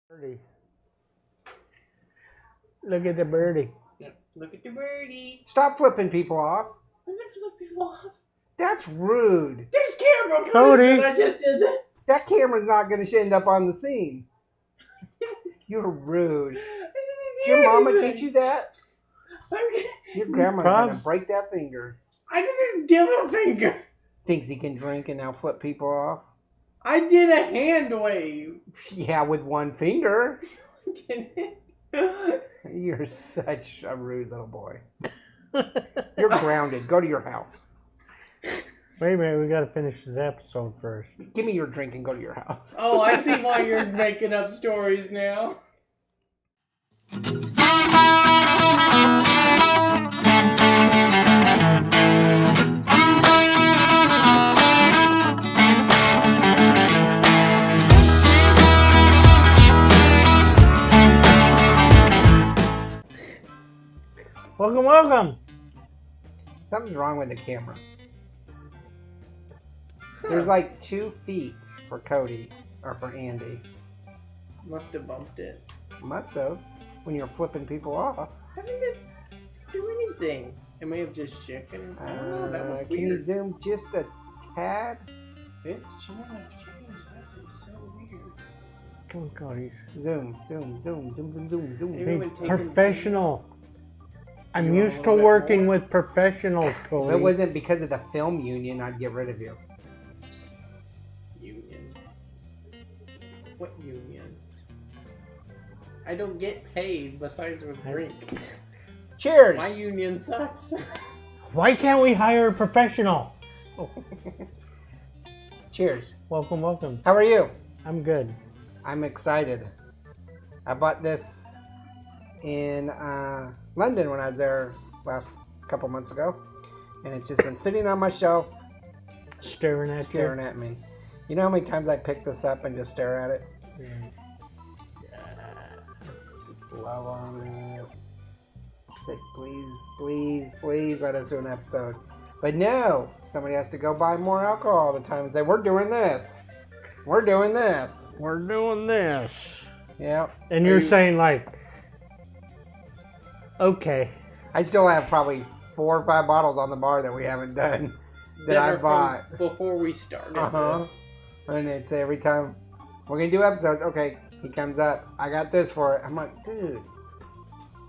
Birdie. Look at the birdie. Look at the birdie. Stop flipping people off. I never flip people off. That's rude. There's camera footage Cody. and I just did that. That camera's not going to end up on the scene. You're rude. Did your mama teach you that? Your grandma's going to break that finger. I didn't give a finger. Thinks he can drink and now flip people off? I did a hand wave. Yeah, with one finger. Didn't. You're such a rude little boy. You're grounded. Go to your house. Wait a minute, we got to finish this episode first. Give me your drink and go to your house. Oh, I see why you're making up stories now. Welcome, welcome. Something's wrong with the camera. There's like 2 feet for Cody, or for Andy. Must have bumped it. Must have, when you're flipping people off. How did it do anything? It may have just shaken. Oh, that was Can you weird. zoom just a tad? It shouldn't have changed. That is so weird. Come on, Cody. Zoom, zoom, zoom, zoom, zoom, zoom, zoom. Maybe when Be taking- professional. I'm You want a used to little bit working more? with professionals, Cody. If it wasn't because of the film union, I'd get rid of you. Union. What union? I don't get paid besides with drink. Cheers! My union sucks. Why can't we hire a professional? Cheers. Welcome, welcome. How are you? I'm good. I'm excited. I bought this in London when I was there last couple months ago. And it's just been sitting on my shelf, Staring at staring at me. You know how many times I pick this up and just stare at it? you. Just love on it. Say, please, please, please let us do an episode. But no, somebody has to go buy more alcohol all the time and say, we're doing this. We're doing this. We're doing this. Yep. And you're saying like, okay. I still have probably 4 or 5 bottles on the bar that we haven't done that I were from bought. before we started this. And it's every time we're going to do episodes, okay, he comes up. I got this for it. I'm like, dude.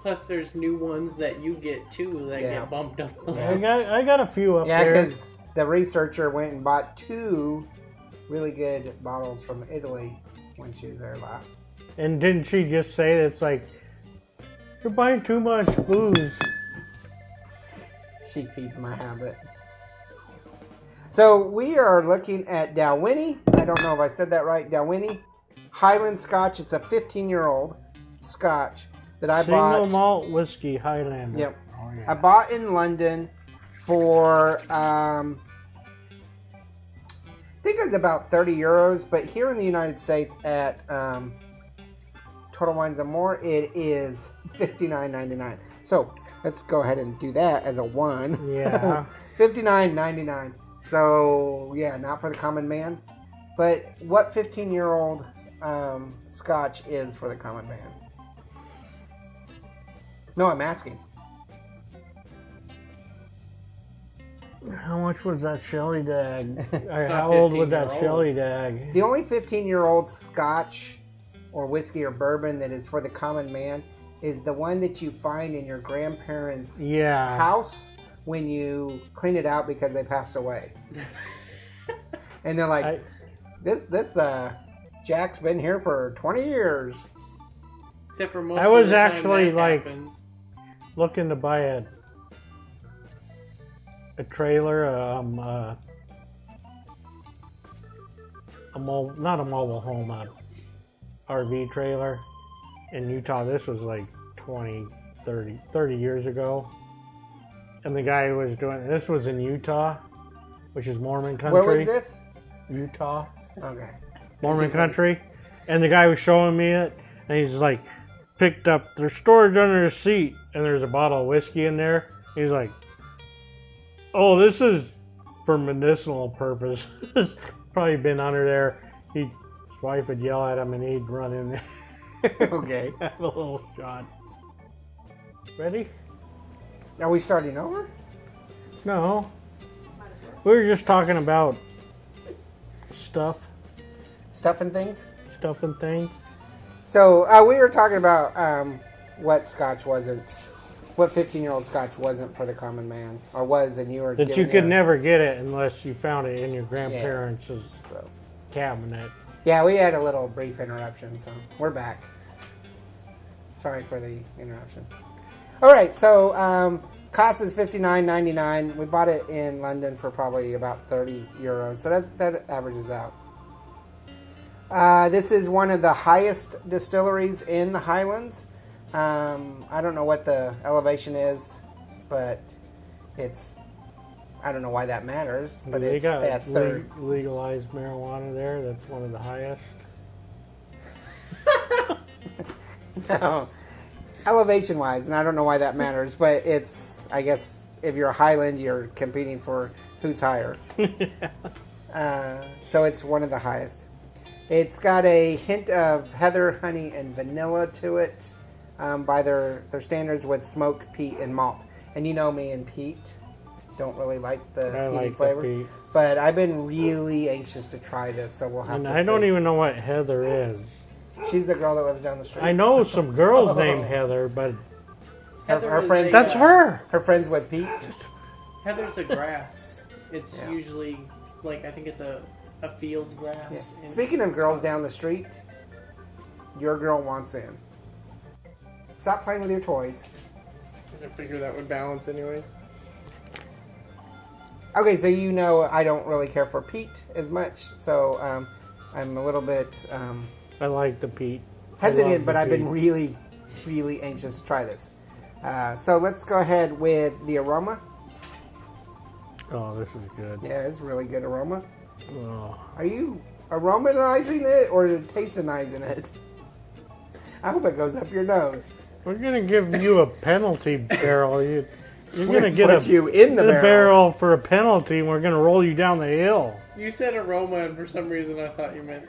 Plus, there's new ones that you get too that Yeah. get bumped up. Yeah. I got a few up Yeah, there. because the researcher went and bought 2 really good bottles from Italy when she was there last. And didn't she just say it's like, you're buying too much booze? She feeds my habit. So we are looking at Dalwhinnie. I don't know if I said that right. Dalwhinnie Highlands Scotch. It's a 15-year-old Scotch that I Single bought. malt whiskey Highlander. Yep. Oh, yeah. I bought in London for I think it was about 30 euros, but here in the United States at Total Wines and More, it is $59.99. So let's go ahead and do that as a 1. Yeah. $59.99. So yeah, not for the common man. But what 15-year-old Scotch is for the common man? No, I'm asking. How much was that Shelly dag? not How old was that 15-year-old. Shelly dag? The only 15-year-old Scotch or whiskey or bourbon that is for the common man is the one that you find in your grandparents' Yeah. house when you clean it out because they passed away. And they're like, this Jack's been here for 20 years. Except for most I of was the time actually, that like- happens. Looking to buy a trailer, not a mobile home, a RV trailer in Utah. This was like 30 years ago. And the guy who was doing this was in Utah, which is Mormon country. Where was this? Utah. Okay. Mormon country. And the guy was showing me it, and he's like, picked up their storage under the seat, and there's a bottle of whiskey in there. He's like, oh, this is for medicinal purposes. Probably been under there. His wife would yell at him, and he'd run in there. Okay. Have a little shot. Ready? Are we starting over? No. We were just talking about stuff Stuff and things? and things. So, we were talking about what Scotch wasn't, what 15-year-old Scotch wasn't for the common man, or was, and you were That you giving could your- never get it unless you found it in your grandparents' So, cabinet. yeah, we had a little brief interruption, so we're back. Sorry for the interruption. All right, so cost is $59.99. We bought it in London for probably about €30, so that averages out. This is one of the highest distilleries in the Highlands. I don't know what the elevation is, but it's. I don't know why that matters, but They got that's third. legalized marijuana there. That's one of the highest. No. Elevation wise, and I don't know why that matters, but it's, I guess, if you're a Highland, you're competing for who's higher. So it's one of the highest. It's got a hint of heather, honey, and vanilla to it by their standards with smoke, peat, and malt. And you know me and peat. Don't really like the I peaty like flavor. the peat. But I've been really anxious to try this, so we'll have And to I don't see. even know what Heather is. She's the girl that lives down the street. I know some girls named Heather, but Heather her is friends- a, that's her. Her friends with Pete. Heather's a grass. It's Yeah. usually like I think it's a field Yeah. grass. in Speaking of girls Scotland. down the street, your girl wants in. Stop playing with your toys. I figure that would balance anyways. Okay, so you know I don't really care for Pete as much, so I'm a little bit I like the peat. I love hesitant, the but I've been peat. really, really anxious to try this. So let's go ahead with the aroma. Oh, this is good. Yeah, it's really good aroma. Oh. Are you aromatizing it or tastinizing it? I hope it goes up your nose. We're gonna give you a penalty barrel. You're gonna get Put you in the barrel for a penalty, and we're gonna roll you down the hill. You said aroma, and for some reason I thought you meant.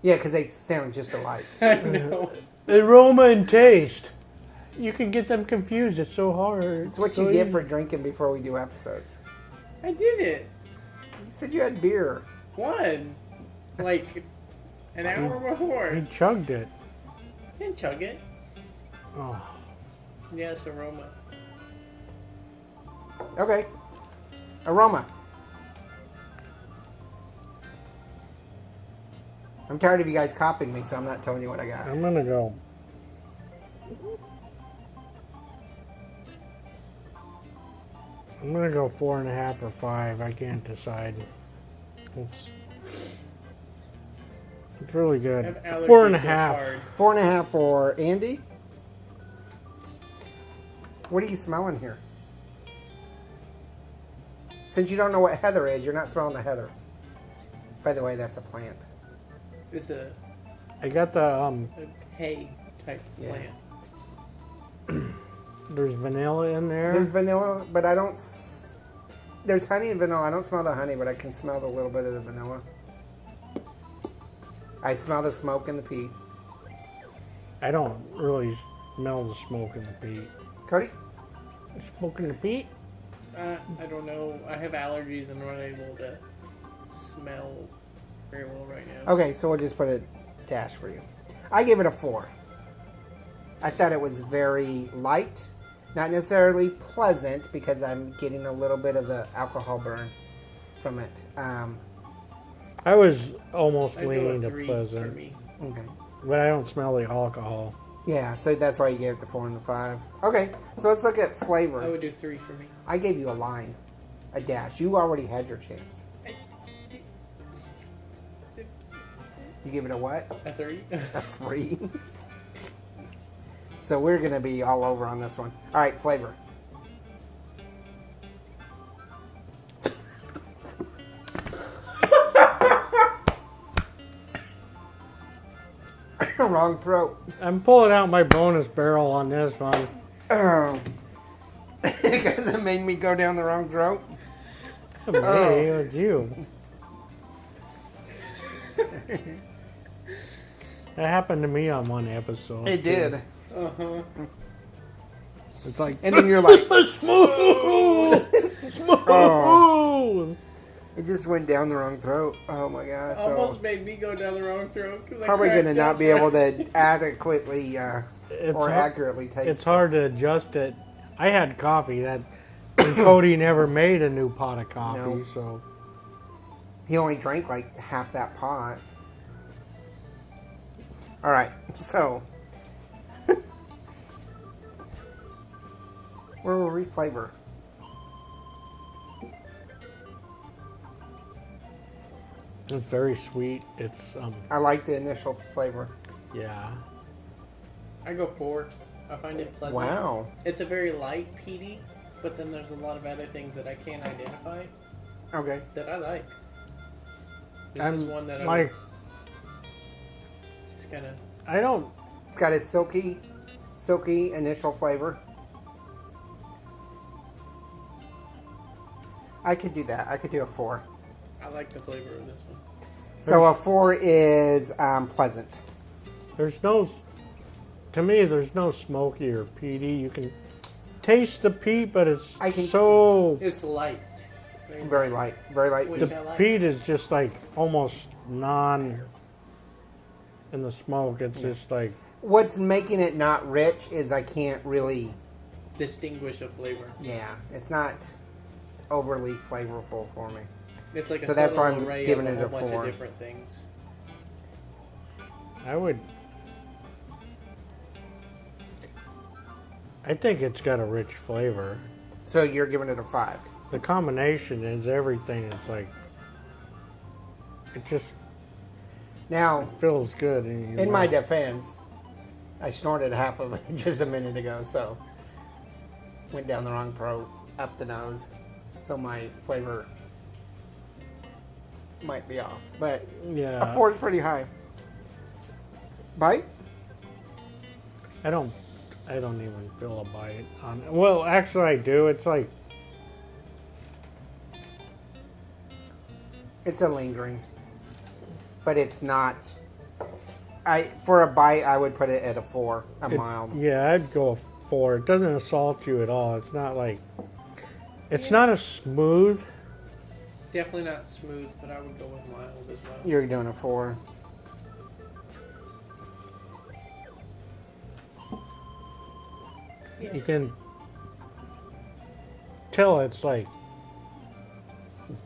Yeah, because they sound just alike. I know. Aroma and taste. You can get them confused. It's so hard. It's what So you get easy. for drinking before we do episodes. I did it. You said you had beer. One. Like an hour before. You chugged it. Didn't chug it. Oh. Yes, aroma. Okay. Aroma. I'm tired of you guys copying me, so I'm not telling you what I got. I'm gonna go. I'm gonna go 4.5 or 5. I can't decide. It's really I good. have allergies 4.5. so hard. 4.5 for Andy. What are you smelling here? Since you don't know what heather is, you're not smelling the heather. By the way, that's a plant. It's a I got the hay type Yeah. plant. there's vanilla in there. There's vanilla, but I don't. There's honey and vanilla. I don't smell the honey, but I can smell a little bit of the vanilla. I smell the smoke and the peat. I don't really smell the smoke in the peat. Cody? Smoke in the peat? I don't know. I have allergies and I'm not able to smell very well right now. Okay, so we'll just put a dash for you. I give it a 4. I thought it was very light. Not necessarily pleasant because I'm getting a little bit of the alcohol burn from it. I was almost I'd go leaning a to 3 pleasant, for me. Okay. but I don't smell the alcohol. Yeah, so that's why you gave it the 4 and the 5. Okay, so let's look at I flavor. would do 3 for me. I gave you a line, a dash. You already had your chance. You give it a what? A 3? A 3. So we're going to be all over on this one. All right, flavor. Wrong throat. I'm pulling out my bonus barrel on this one. Because it made me go down the wrong throat. Me, it's you. That happened to me on one episode. It did. Uh-huh. It's like, And then you're like, smooth! Smooth! Oh. It just went down the wrong throat. Oh my god. Almost So made me go down the wrong throat. probably going to not be able to adequately It's or hard- accurately taste It's hard to adjust it. I had coffee that and Cody never made a new pot of coffee, No. so He only drank like half that pot. All right, so where will we flavor? it's very sweet. It's I like the initial flavor. yeah. I go 4. I find it pleasant. Wow. It's a very light peaty, but then there's a lot of other things that I can't identify Okay. that I like. This I'm is one that I like would just kind of... I don't It's got a silky initial flavor. I could do that. I could do a 4. I like the flavor of this one. So a 4 is pleasant. there's no to me there's no smoky or peaty. You can taste the peat, but it's so It's light. Very light. Very light. Which the I like. peat is just like almost non in the smoke. It's just like What's making it not rich is I can't really... Distinguish a flavor. Yeah, it's not overly flavorful for me. It's like a So that's why subtle I'm array giving of it a a whole bunch 4. of different things. I think it's got a rich flavor. So you're giving it a 5. The combination is everything. It's like it just Now, feels good. In, your in my mouth. defense, I snorted half of it just a minute ago, so went down the wrong throat, up the nose. So my flavor might be off. But Yeah, a 4 is pretty high. Bite? I don't even feel a bite on it. Well, actually, I do. It's like It's a lingering. But it's not... For a bite, I would put it at a 4, a mild. Yeah, I'd go a 4. It doesn't assault you at all. It's not like it's not a smooth. Definitely not smooth, but I would go with mild as well. You're doing a 4. You can tell it's like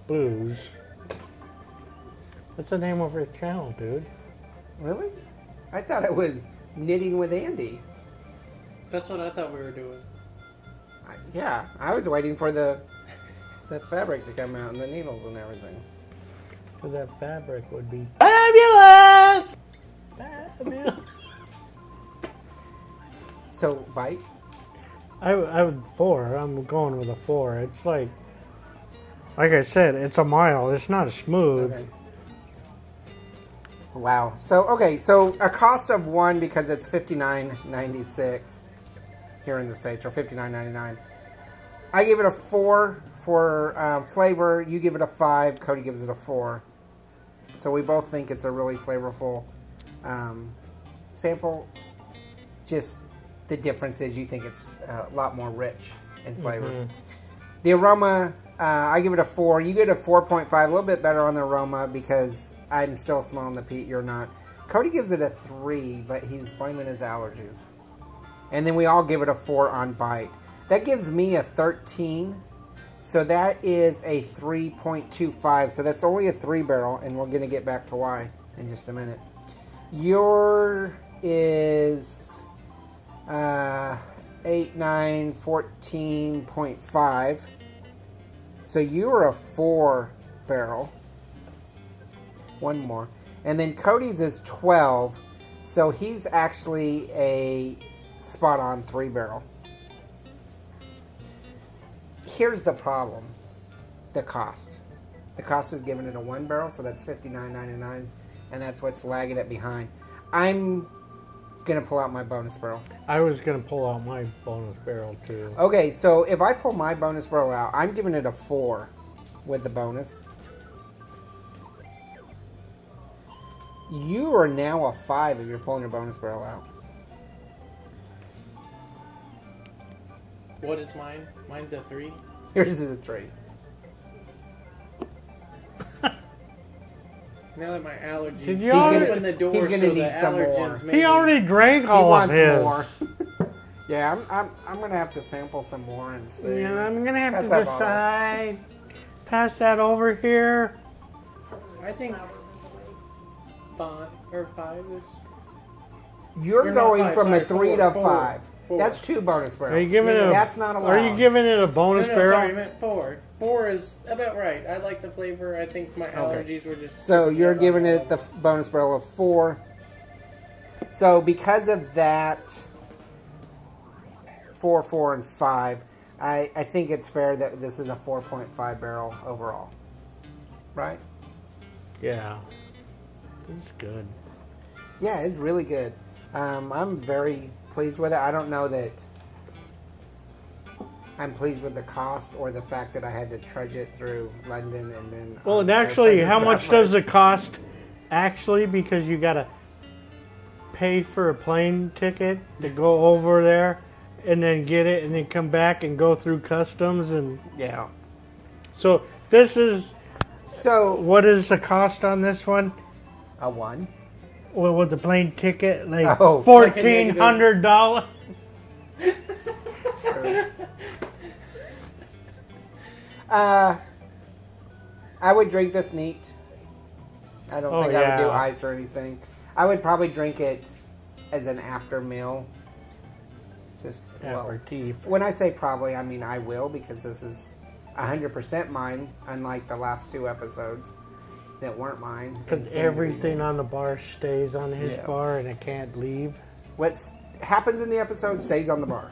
booze. That's the name of her channel, dude. Really? I thought it was Knitting with Andy. That's what I thought we were doing. Yeah, I was waiting for the fabric to come out and the needles and everything. Because that fabric would be fabulous. Fabulous. So, bite? I would 4. I'm going with a 4. It's like I said, it's a mild. It's not a smooth. Okay. Wow. So a cost of 1 because it's $59.96 here in the States, or $59.99. I give it a 4 for flavor. You give it a 5. Cody gives it a 4. So we both think it's a really flavorful sample. Just the difference is you think it's a lot more rich in flavor. Mm-hmm. The aroma, I give it a 4. You get a 4.5, a little bit better on the aroma because I'm still smelling the peat, you're not. Cody gives it a 3, but he's blaming his allergies. And then we all give it a 4 on bite. That gives me a 13. So that is a 3.25. So that's only a 3 barrel, and we're going to get back to why in just a minute. Your is 8, 9, 14.5. So you're a 4 barrel. One more. And then Cody's is 12. So he's actually a spot on 3 barrel. Here's the problem. The cost. The cost is giving it a 1 barrel, so that's $59.99. And that's what's lagging it behind. I'm going to pull out my bonus barrel. I was going to pull out my bonus barrel too. Okay, so if I pull my bonus barrel out, I'm giving it a 4 with the bonus. You are now a 5 if you're pulling your bonus barrel out. What is mine? Mine's a 3. Yours is a 3. Now that my allergies Did you already- open the door, he's gonna so need the some allergens more. maybe- He already drank He all of wants his. more. Yeah, I'm gonna have to sample some more and see. Yeah, I'm gonna have Pass to that bottle. decide. Pass that over here. I think 5 is. You're You're not going 5, from a sorry, 3 to 4, 5. 4. That's 2 bonus barrels. Are you giving No, it? no. That's not allowed. Are you giving it a bonus No, barrel? sorry, I meant 4. 4 is about right. I like the flavor. I think my allergies were just. So you're giving it the bonus barrel of 4. So because of that, 4, 4, and 5, I think it's fair that this is a 4.5 barrel overall. Right? Yeah, this is good. Yeah, it's really good. I'm very pleased with it. I don't know that I'm pleased with the cost or the fact that I had to trudge it through London and then. Well, and actually, airplane how and much stuff. does it cost? Actually, because you gotta pay for a plane ticket to go over there, and then get it, and then come back and go through customs, and Yeah. so this is So what is the cost on this one? a 1. Well, with the plane ticket, like Oh. $1,400. I would drink this neat. I don't Oh, think I would do yeah. ice or anything. I would probably drink it as an after meal. Just well, Aperitif. when I say probably, I mean I will, because this is 100% mine, unlike the last 2 episodes that weren't mine. Because everything on the bar stays on his Yeah. bar, and it can't leave. What happens in the episode stays on the bar.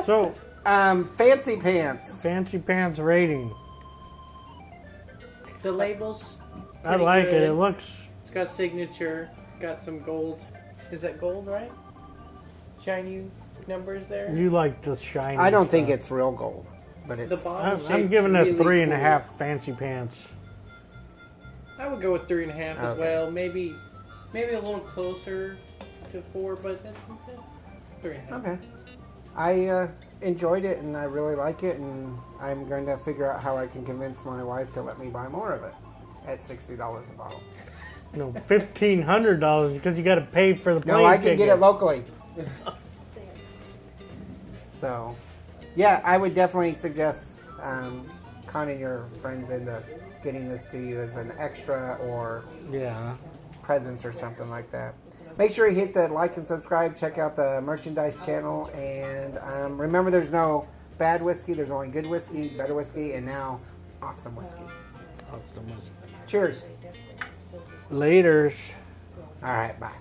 So, Fancy pants. Fancy Pants rating. The labels. I pretty like good. it. It looks... It's got signature. It's got some gold. Is that gold, right? Shiny numbers there. You like the shiny I don't think stuff. it's real gold, but The it's. bottom I'm shape's giving it really 3.5 cool. Fancy Pants. I would go with 3.5 as Okay. well. Maybe a little closer to 4, but that's 3.5. Okay. I enjoyed it and I really like it, and I'm going to figure out how I can convince my wife to let me buy more of it at $60 a bottle. No, $1,500 because you got to pay for the plane No, I can ticket. get it locally. So, yeah, I would definitely suggest conning your friends into getting this to you as an extra or Yeah. presents or something like that. Make sure you hit the like and subscribe. Check out the merchandise channel. And remember, there's no bad whiskey. There's only good whiskey, better whiskey, and now awesome whiskey. Cheers. Laters. All right, bye.